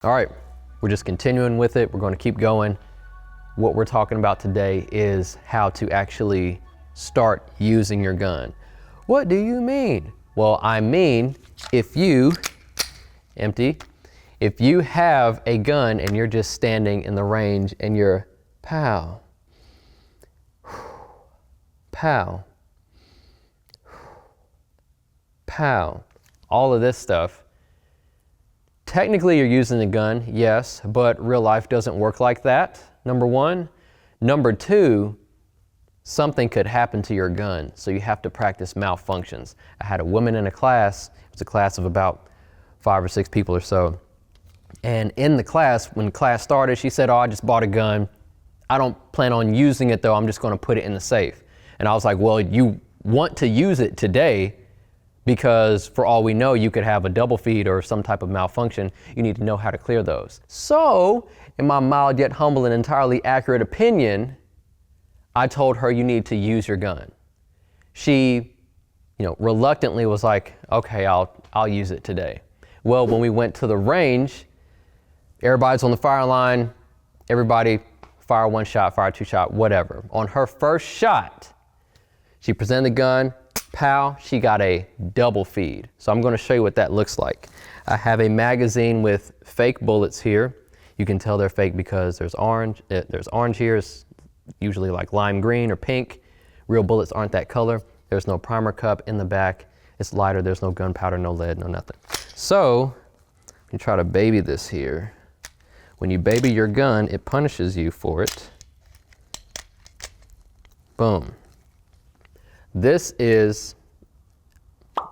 All right, we're just continuing with it. We're going to keep going. What we're talking about today is how to actually start using your gun. What do you mean? Well, I mean, if you have a gun and you're just standing in the range and you're pow, pow, pow, all of this stuff. Technically, you're using the gun, yes, but real life doesn't work like that, number one. Number two, something could happen to your gun, so you have to practice malfunctions. I had a woman in a class, it was a class of about 5 or 6 people or so, and in the class, when class started, she said, oh, I just bought a gun. I don't plan on using it though, I'm just gonna put it in the safe. And I was like, well, you want to use it today, because for all we know, you could have a double feed or some type of malfunction. You need to know how to clear those. So, in my mild yet humble and entirely accurate opinion, I told her you need to use your gun. She, reluctantly was like, okay, I'll use it today. Well, when we went to the range, everybody's on the fire line, everybody fire 1 shot, fire 2 shot, whatever. On her first shot, she presented the gun, pow, she got a double feed. So I'm going to show you what that looks like. I have a magazine with fake bullets here. You can tell they're fake because there's orange here, it's usually like lime green or pink. Real bullets aren't that color. There's no primer cup in the back. It's lighter, there's no gunpowder, no lead, no nothing. So, you try to baby this here. When you baby your gun, it punishes you for it. Boom. This is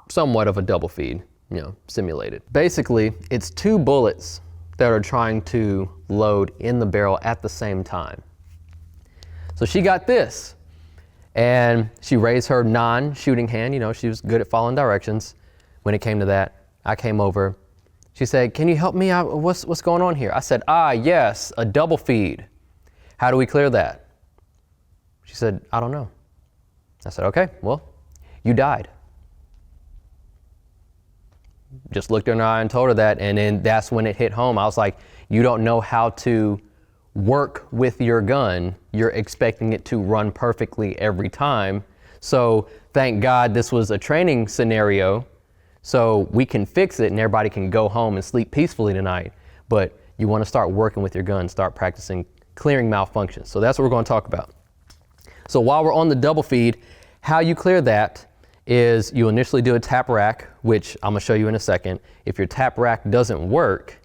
somewhat of a double feed, simulated. Basically, it's 2 bullets that are trying to load in the barrel at the same time. So she got this, and she raised her non-shooting hand. She was good at following directions. When it came to that, I came over. She said, can you help me out? What's going on here? I said, yes, a double feed. How do we clear that? She said, I don't know. I said, okay, well, you died. Just looked her in the eye and told her that, and then that's when it hit home. I was like, you don't know how to work with your gun. You're expecting it to run perfectly every time. So thank God this was a training scenario, so we can fix it and everybody can go home and sleep peacefully tonight. But you want to start working with your gun, start practicing clearing malfunctions. So that's what we're going to talk about. So while we're on the double feed, how you clear that is you initially do a tap rack, which I'm going to show you in a second. If your tap rack doesn't work,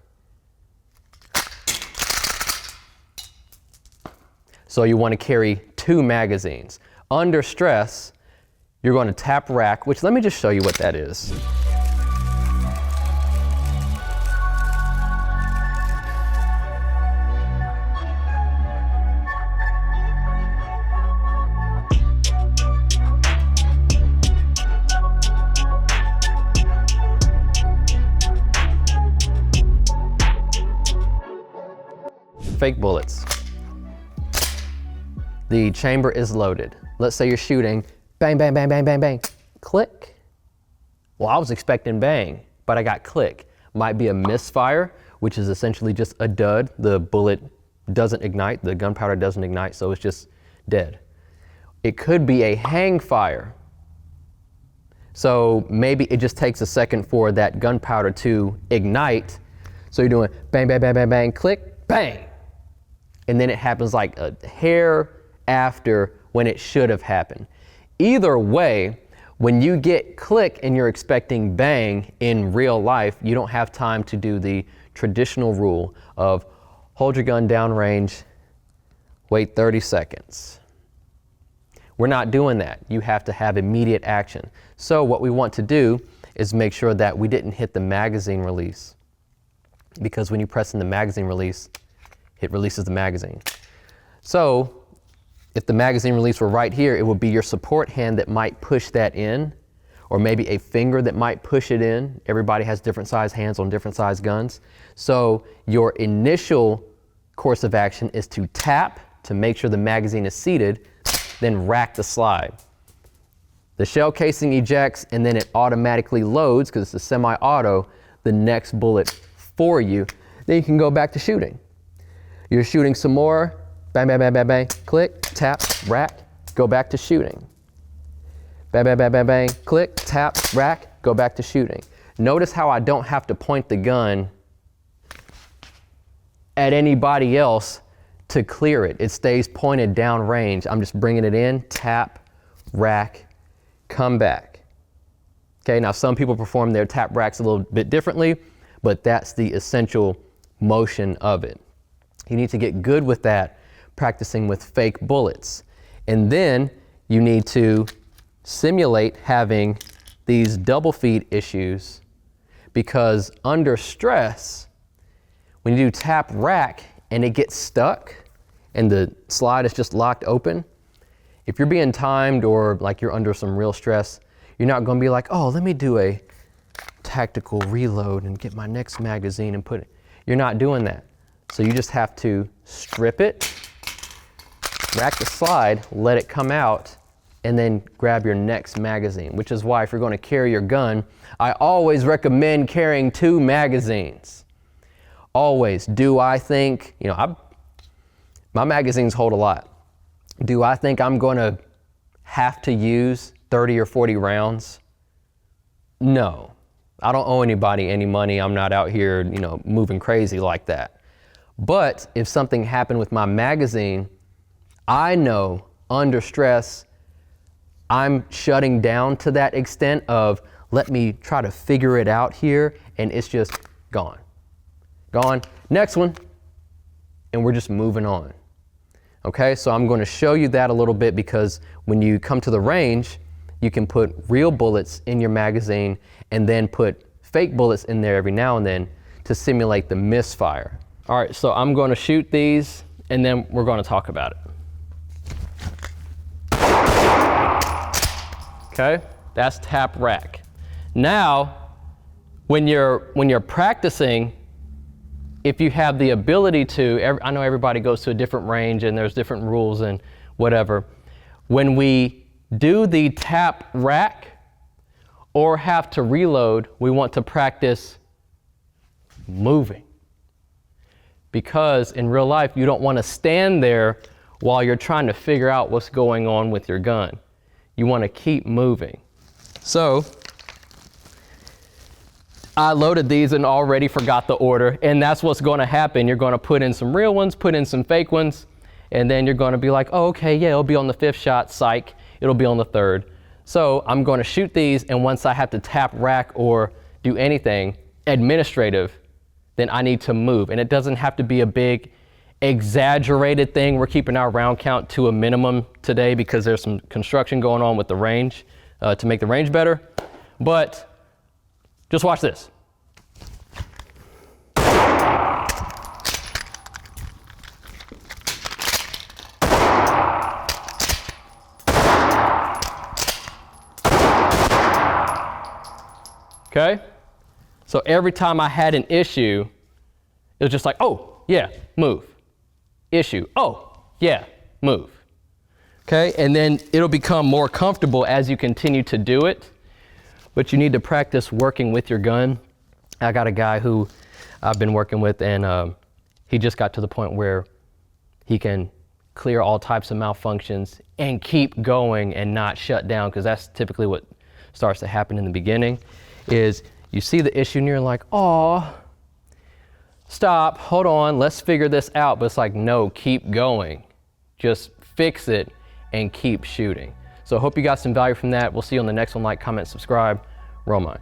so you want to carry 2 magazines. Under stress, you're going to tap rack, which let me just show you what that is. Fake bullets. The chamber is loaded. Let's say you're shooting, bang, bang, bang, bang, bang, bang, click. Well, I was expecting bang, but I got click. Might be a misfire, which is essentially just a dud. The bullet doesn't ignite, the gunpowder doesn't ignite, so it's just dead. It could be a hang fire. So maybe it just takes a second for that gunpowder to ignite. So you're doing bang, bang, bang, bang, bang, click, bang. And then it happens like a hair after when it should have happened. Either way, when you get click and you're expecting bang in real life, you don't have time to do the traditional rule of hold your gun downrange, wait 30 seconds. We're not doing that. You have to have immediate action. So what we want to do is make sure that we didn't hit the magazine release, because when you press in the magazine release, it releases the magazine. So if the magazine release were right here, it would be your support hand that might push that in, or maybe a finger that might push it in. Everybody has different size hands on different size guns. So your initial course of action is to tap to make sure the magazine is seated, then rack the slide. The shell casing ejects and then it automatically loads, because it's a semi-auto, the next bullet for you. Then you can go back to shooting. You're shooting some more, bang, bang, bang, bang, bang, click, tap, rack, go back to shooting. Bang, bang, bang, bang, bang, click, tap, rack, go back to shooting. Notice how I don't have to point the gun at anybody else to clear it. It stays pointed down range. I'm just bringing it in, tap, rack, come back. Okay, now some people perform their tap racks a little bit differently, but that's the essential motion of it. You need to get good with that, practicing with fake bullets. And then you need to simulate having these double feed issues, because under stress, when you do tap rack and it gets stuck and the slide is just locked open, if you're being timed or like you're under some real stress, you're not going to be like, oh, let me do a tactical reload and get my next magazine and put it. You're not doing that. So you just have to strip it, rack the slide, let it come out, and then grab your next magazine, which is why if you're going to carry your gun, I always recommend carrying 2 magazines. Always. Do I think, my magazines hold a lot. Do I think I'm going to have to use 30 or 40 rounds? No. I don't owe anybody any money. I'm not out here, moving crazy like that. But if something happened with my magazine, I know under stress, I'm shutting down to that extent of let me try to figure it out here, and it's just gone. Gone. Next one. And we're just moving on. Okay, so I'm going to show you that a little bit, because when you come to the range, you can put real bullets in your magazine and then put fake bullets in there every now and then to simulate the misfire. All right, so I'm going to shoot these and then we're going to talk about it. Okay, that's tap rack. Now, when you're practicing, if you have the ability to, I know everybody goes to a different range and there's different rules and whatever. When we do the tap rack or have to reload, we want to practice moving. Because in real life, you don't want to stand there while you're trying to figure out what's going on with your gun. You want to keep moving. So, I loaded these and already forgot the order, and that's what's going to happen. You're going to put in some real ones, put in some fake ones, and then you're going to be like, oh, okay, yeah, it'll be on the 5th shot, psych, it'll be on the 3rd. So I'm going to shoot these, and once I have to tap rack or do anything administrative, then I need to move. And it doesn't have to be a big, exaggerated thing. We're keeping our round count to a minimum today because there's some construction going on with the range to make the range better. But just watch this. Okay? So every time I had an issue, it was just like, oh, yeah, move. Issue, oh, yeah, move. Okay? And then it'll become more comfortable as you continue to do it. But you need to practice working with your gun. I got a guy who I've been working with, and he just got to the point where he can clear all types of malfunctions and keep going and not shut down, because that's typically what starts to happen in the beginning, is you see the issue and you're like, oh, stop, hold on, let's figure this out. But it's like, no, keep going. Just fix it and keep shooting. So I hope you got some value from that. We'll see you on the next one. Like, comment, subscribe. Roll mine.